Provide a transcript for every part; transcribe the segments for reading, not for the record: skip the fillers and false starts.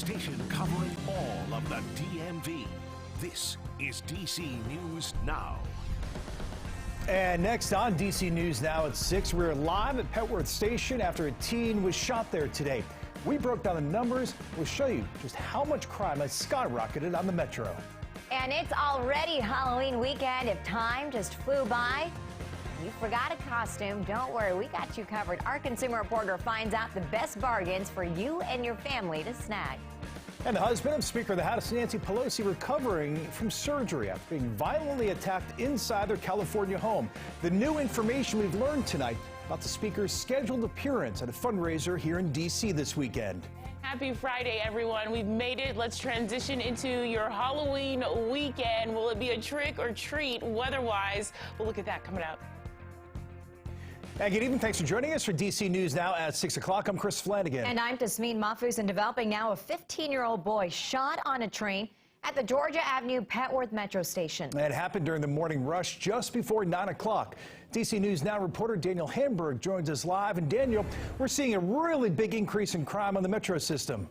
Station covering all of the DMV. This is DC News Now. And next on DC News Now at 6, we're live at Petworth Station after a teen was shot there today. We broke down the numbers. We'll show you just how much crime has skyrocketed on the metro. And it's already Halloween weekend. If time just flew by, you forgot a costume, don't worry, we got you covered. Our consumer reporter finds out the best bargains for you and your family to snag. And the husband of Speaker of the House Nancy Pelosi recovering from surgery after being violently attacked inside their California home. The new information we've learned tonight about the Speaker's scheduled appearance at a fundraiser here in D.C. this weekend. Happy Friday, everyone. We've made it. Let's transition into your Halloween weekend. Will it be a trick or treat weather-wise? We'll look at that coming up. And good evening. Thanks for joining us for DC News Now at 6 o'clock. I'm Chris Flanagan. And I'm Tasmeen Mahfouz. And developing now, a 15-year-old boy shot on a train at the Georgia Avenue Petworth Metro Station. It happened during the morning rush just before 9 o'clock. DC News Now reporter Daniel Hamburg joins us live. And Daniel, we're seeing a really big increase in crime on the metro system.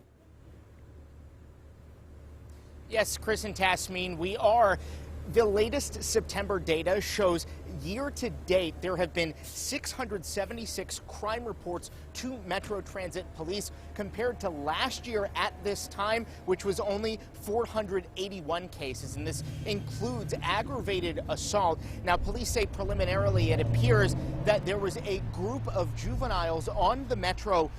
Yes, Chris and Tasmeen, we are. The latest September data shows year to date there have been 676 crime reports to Metro Transit Police compared to last year at this time, which was only 481 cases. And this includes aggravated assault. Now, police say preliminarily it appears that there was a group of juveniles on the Metro.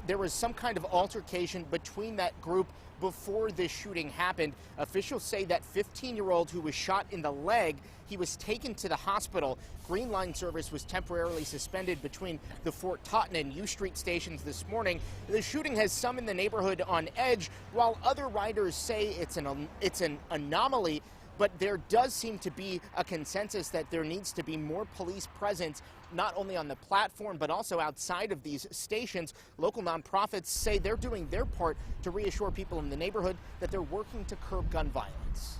There was some kind of altercation between that group before this shooting happened. Officials say that 15-year-old who was shot in the leg, he was taken to the hospital. Green Line service was temporarily suspended between the Fort Totten and U Street stations this morning. The shooting has some in the neighborhood on edge, while other riders say it's an anomaly. But there does seem to be a consensus that there needs to be more police presence, not only on the platform, but also outside of these stations. Local nonprofits say they're doing their part to reassure people in the neighborhood that they're working to curb gun violence.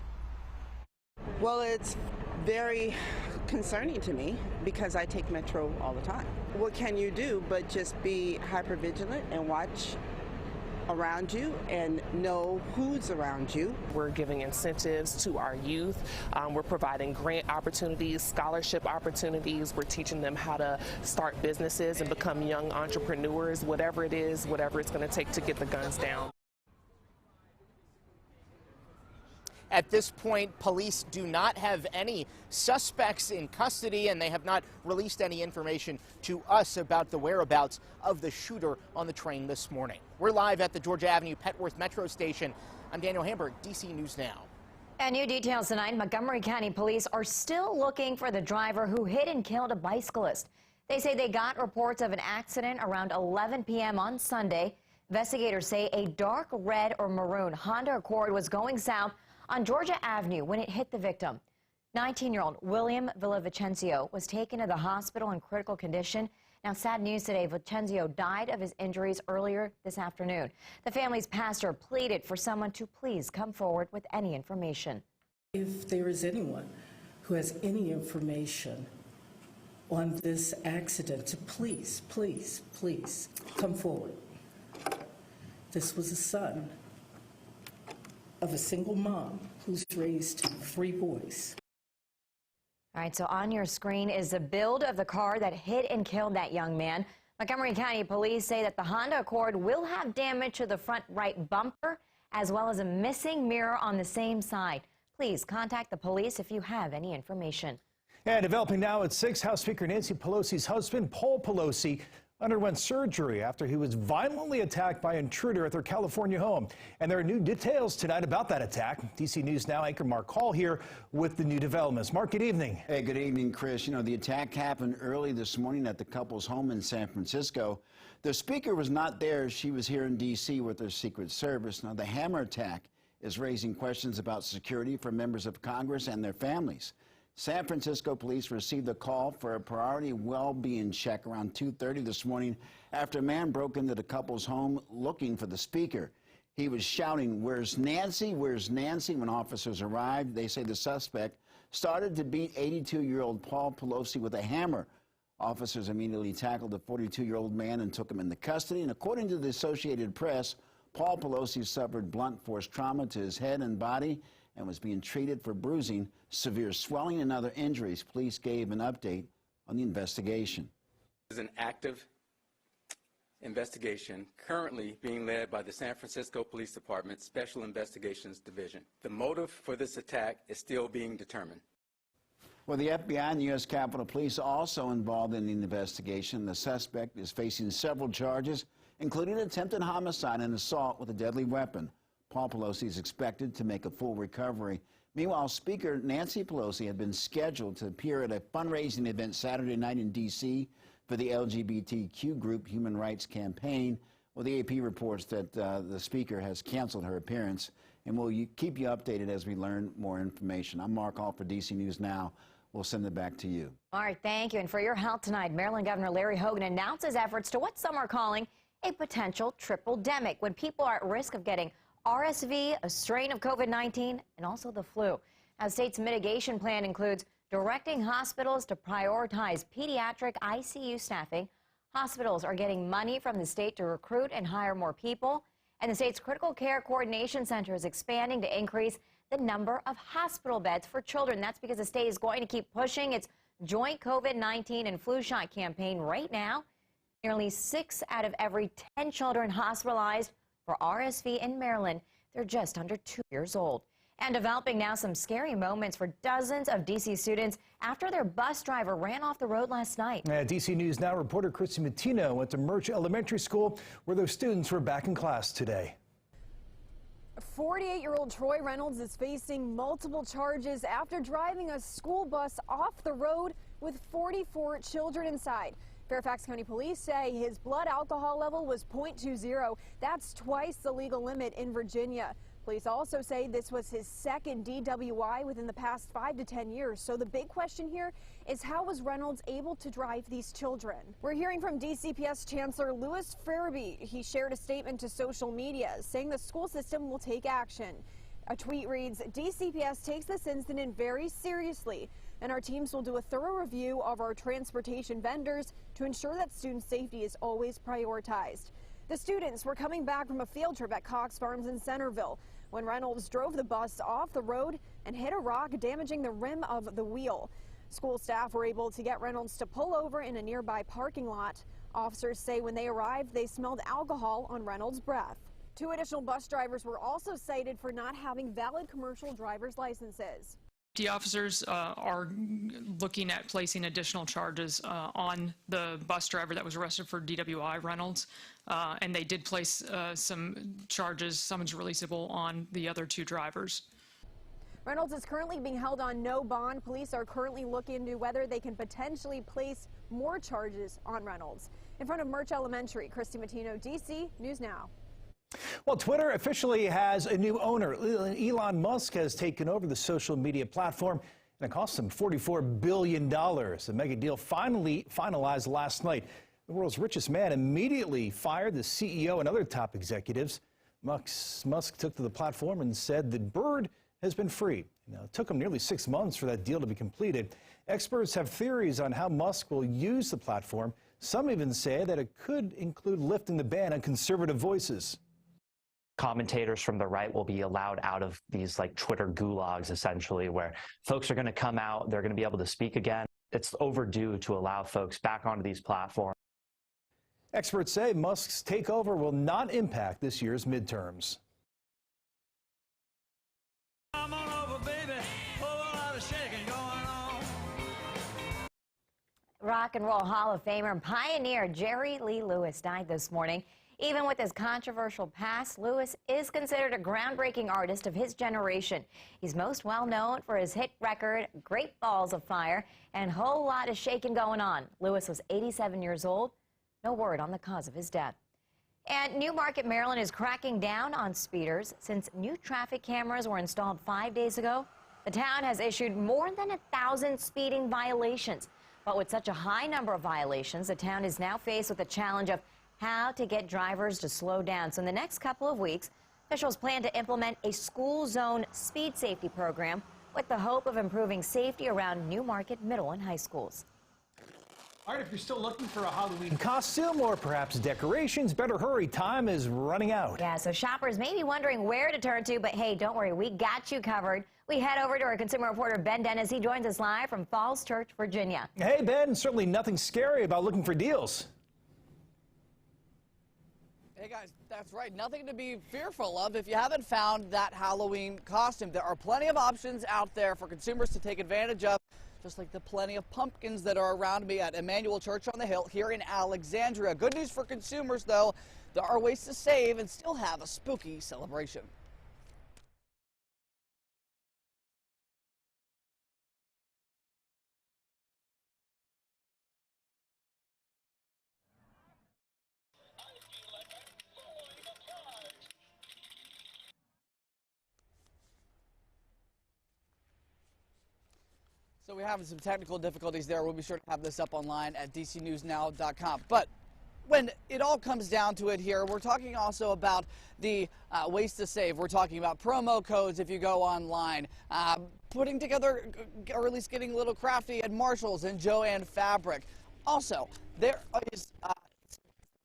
Well, it's very concerning to me because I take Metro all the time. What can you do but just be hypervigilant and watch around you and know who's around you. We're giving incentives to our youth. We're providing grant opportunities, scholarship opportunities. We're teaching them how to start businesses and become young entrepreneurs, whatever it is, whatever it's going to take to get the guns down. At this point, police do not have any suspects in custody, and they have not released any information to us about the whereabouts of the shooter on the train this morning. We're live at the Georgia Avenue Petworth Metro Station. I'm Daniel Hamburg, DC News Now. And new details tonight. Montgomery County Police are still looking for the driver who hit and killed a bicyclist. They say they got reports of an accident around 11 p.m. on Sunday. Investigators say a dark red or maroon Honda Accord was going south on Georgia Avenue when it hit the victim. 19-year-old William Villavicencio was taken to the hospital in critical condition. Now, sad news today, Vicencio died of his injuries earlier this afternoon. The family's pastor pleaded for someone to please come forward with any information. If there is anyone who has any information on this accident, to please, please, please come forward. This was a son of a single mom who's raised 3 boys. All right, so on your screen is the build of the car that hit and killed that young man. Montgomery County Police say that the Honda Accord will have damage to the front right bumper, as well as a missing mirror on the same side. Please contact the police if you have any information. And developing now at 6, House Speaker Nancy Pelosi's husband, Paul Pelosi, underwent surgery after he was violently attacked by an intruder at their California home. And there are new details tonight about that attack. DC News Now anchor Mark Hall here with the new developments. Mark, good evening. Hey, good evening, Chris. You know, the attack happened early this morning at the couple's home in San Francisco. The speaker was not there. She was here in D.C. with her Secret Service. Now, the hammer attack is raising questions about security for members of Congress and their families. San Francisco police received a call for a priority well-being check around 2:30 this morning after a man broke into the couple's home looking for the speaker. He was shouting, "Where's Nancy? Where's Nancy?" When officers arrived, they say the suspect started to beat 82-year-old Paul Pelosi with a hammer. Officers immediately tackled the 42-year-old man and took him into custody. And according to the Associated Press, Paul Pelosi suffered blunt force trauma to his head and body and was being treated for bruising, severe swelling, and other injuries. Police gave an update on the investigation. This is an active investigation currently being led by the San Francisco Police Department Special Investigations Division. The motive for this attack is still being determined. Well, the FBI and the U.S. Capitol Police also involved in the investigation. The suspect is facing several charges, including attempted homicide and assault with a deadly weapon. Paul Pelosi is expected to make a full recovery. Meanwhile, Speaker Nancy Pelosi had been scheduled to appear at a fundraising event Saturday night in D.C. for the LGBTQ group Human Rights Campaign. Well, the AP reports that the Speaker has canceled her appearance, and we'll keep you updated as we learn more information. I'm Mark Hall for DC News Now. We'll send it back to you. All right, thank you. And for your help tonight, Maryland Governor Larry Hogan announces efforts to what some are calling a potential triple-demic, when people are at risk of getting RSV, a strain of COVID-19, and also the flu. Now, the state's mitigation plan includes directing hospitals to prioritize pediatric ICU staffing. Hospitals are getting money from the state to recruit and hire more people. And the state's Critical Care Coordination Center is expanding to increase the number of hospital beds for children. That's because the state is going to keep pushing its joint COVID-19 and flu shot campaign right now. Nearly 6 out of every 10 children hospitalized for RSV in Maryland, they're just under 2 years old. And developing now some scary moments for dozens of D.C. students after their bus driver ran off the road last night. DC News Now reporter Christy Mattino went to Murch Elementary School where those students were back in class today. 48-year-old Troy Reynolds is facing multiple charges after driving a school bus off the road with 44 children inside. Fairfax County Police say his blood alcohol level was .20. That's twice the legal limit in Virginia. Police also say this was his second DWI within the past 5 to 10 years. So the big question here is, how was Reynolds able to drive these children? We're hearing from DCPS Chancellor Louis Farabee. He shared a statement to social media saying the school system will take action. A tweet reads, DCPS takes this incident very seriously, and our teams will do a thorough review of our transportation vendors to ensure that student safety is always prioritized. The students were coming back from a field trip at Cox Farms in Centerville when Reynolds drove the bus off the road and hit a rock, damaging the rim of the wheel. School staff were able to get Reynolds to pull over in a nearby parking lot. Officers say when they arrived, they smelled alcohol on Reynolds' breath. 2 additional bus drivers were also cited for not having valid commercial driver's licenses. The officers are looking at placing additional charges on the bus driver that was arrested for DWI, Reynolds, and they did place some charges, summons releasable, on the other 2 drivers. Reynolds is currently being held on no bond. Police are currently looking into whether they can potentially place more charges on Reynolds. In front of Murch Elementary, Christy Mattino, DC News Now. Well, Twitter officially has a new owner. Elon Musk has taken over the social media platform, and it cost him $44 billion. The mega deal finally finalized last night. The world's richest man immediately fired the CEO and other top executives. Musk took to the platform and said the bird has been freed. Now, it took him nearly 6 months for that deal to be completed. Experts have theories on how Musk will use the platform. Some even say that it could include lifting the ban on conservative voices. Commentators from the right will be allowed out of these like Twitter gulags, essentially, where folks are going to come out, they're going to be able to speak again. It's overdue to allow folks back onto these platforms. Experts say Musk's takeover will not impact this year's midterms. Come on over, baby. Whole lot of shaking going on. Rock and Roll Hall of Famer and pioneer Jerry Lee Lewis died this morning. Even with his controversial past, Lewis is considered a groundbreaking artist of his generation. He's most well known for his hit record, Great Balls of Fire, and Whole Lot of Shaking Going On. Lewis was 87 years old. No word on the cause of his death. And Newmarket, Maryland is cracking down on speeders. Since new traffic cameras were installed 5 days ago, the town has issued more than 1,000 speeding violations. But with such a high number of violations, the town is now faced with the challenge of how to get drivers to slow down. So in the next couple of weeks, officials plan to implement a school zone speed safety program with the hope of improving safety around Newmarket middle and high schools. All right, if you're still looking for a Halloween costume or perhaps decorations, better hurry. Time is running out. Yeah, so shoppers may be wondering where to turn to, but hey, don't worry, we got you covered. We head over to our consumer reporter, Ben Dennis. He joins us live from Falls Church, Virginia. Hey, Ben, certainly nothing scary about looking for deals. Hey guys, that's right. Nothing to be fearful of if you haven't found that Halloween costume. There are plenty of options out there for consumers to take advantage of, just like the plenty of pumpkins that are around me at Emmanuel Church on the Hill here in Alexandria. Good news for consumers, though. There are ways to save and still have a spooky celebration. So we're having some technical difficulties there. We'll be sure to have this up online at dcnewsnow.com. But when it all comes down to it here, we're talking also about the ways to save. We're talking about promo codes if you go online, putting together, or at least getting a little crafty at Marshall's and Joann Fabric. Also, there is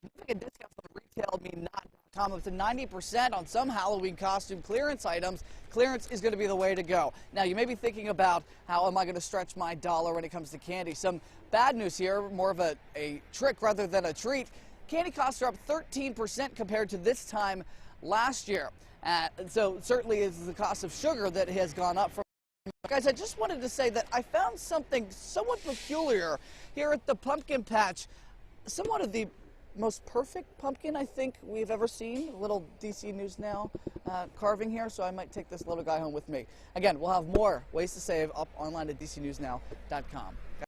significant discounts on retailme.com, up to 90% on some Halloween costume clearance items. Clearance is going to be the way to go. Now, you may be thinking about how am I going to stretch my dollar when it comes to candy. Some bad news here, more of a trick rather than a treat. Candy costs are up 13% compared to this time last year. So certainly it's the cost of sugar that has gone up. Guys, I just wanted to say that I found something somewhat peculiar here at the pumpkin patch. Somewhat of the most perfect pumpkin I think we've ever seen. A little DC News Now carving here, so I might take this little guy home with me. Again, we'll have more ways to save up online at dcnewsnow.com.